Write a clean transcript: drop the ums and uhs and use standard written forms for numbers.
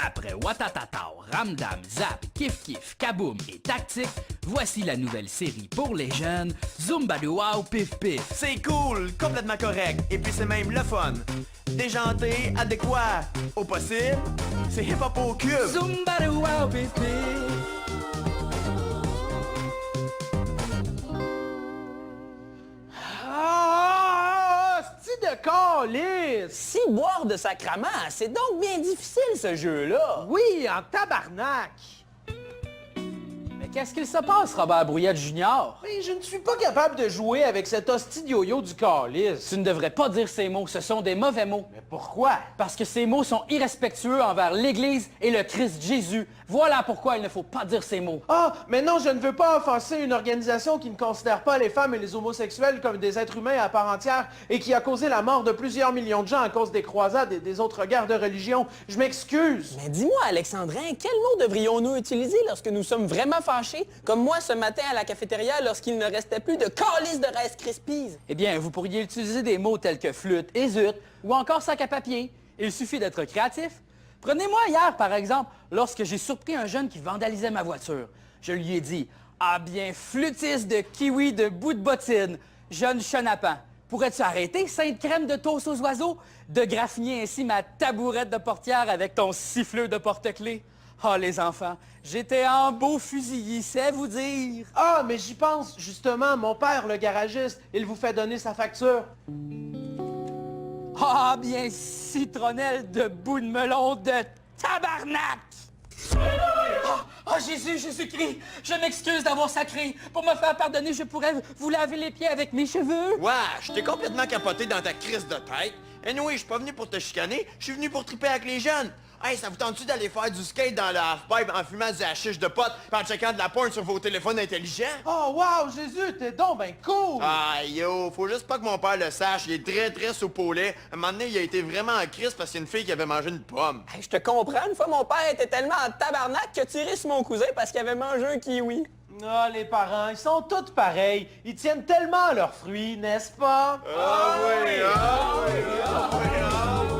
Après Watatatao, Ramdam, Zap, Kif Kif, Kaboom et Tactique, voici la nouvelle série pour les jeunes, Zumba de Wow Pif Pif. C'est cool, complètement correct, et puis c'est même le fun. Déjanté, adéquat, au possible, c'est hip-hop au cube. Zumba de Wow Pif Pif. Ah, c'est de calice! Si boire de sacrament, c'est donc bien difficile ce jeu-là. Oui, en tabarnak! Mais qu'est-ce qu'il se passe, Robert Brouillette Junior? Mais je ne suis pas capable de jouer avec cet hostie de yo-yo du calice. Tu ne devrais pas dire ces mots, ce sont des mauvais mots. Mais pourquoi? Parce que ces mots sont irrespectueux envers l'Église et le Christ Jésus. Voilà pourquoi il ne faut pas dire ces mots. Ah, mais non, je ne veux pas offenser une organisation qui ne considère pas les femmes et les homosexuels comme des êtres humains à part entière et qui a causé la mort de plusieurs millions de gens à cause des croisades et des autres guerres de religion. Je m'excuse. Mais dis-moi, Alexandrin, quel mot devrions-nous utiliser lorsque nous sommes vraiment fâchés, comme moi ce matin à la cafétéria lorsqu'il ne restait plus de calice de Rice Krispies? Eh bien, vous pourriez utiliser des mots tels que flûte et zut, ou encore sac à papier. Il suffit d'être créatif. Prenez-moi hier, par exemple, lorsque j'ai surpris un jeune qui vandalisait ma voiture. Je lui ai dit « Ah bien, flûtiste de kiwi de bout de bottine, jeune chenapan, pourrais-tu arrêter, sainte crème de toast aux oiseaux, de graffiner ainsi ma tabourette de portière avec ton siffleux de porte-clés? Ah, les enfants, j'étais en beau fusillis, c'est vous dire. Ah, mais j'y pense, justement, mon père, le garagiste, il vous fait donner sa facture. Ah bien, citronnelle de bout de melon de tabarnak! Oh Jésus, Jésus-Christ, je m'excuse d'avoir sacré. Pour me faire pardonner, je pourrais vous laver les pieds avec mes cheveux. Ouais, je t'ai complètement capoté dans ta crise de tête. Anyway, je suis pas venu pour te chicaner, je suis venu pour triper avec les jeunes. Hey, ça vous tente-tu d'aller faire du skate dans le half-pipe en fumant du hashish de potes et en checkant de la porn sur vos téléphones intelligents? Oh, wow, Jésus, t'es donc ben cool! Ah, yo, faut juste pas que mon père le sache, il est très très soupolé. À un moment donné, il a été vraiment en crise parce qu'il y a une fille qui avait mangé une pomme. Hey, je te comprends, une fois mon père était tellement en tabarnak qu'il a tiré sur mon cousin parce qu'il avait mangé un kiwi. Ah, les parents, ils sont tous pareils. Ils tiennent tellement à leurs fruits, n'est-ce pas? Ah oui, ah oui, ah oui, ah oui.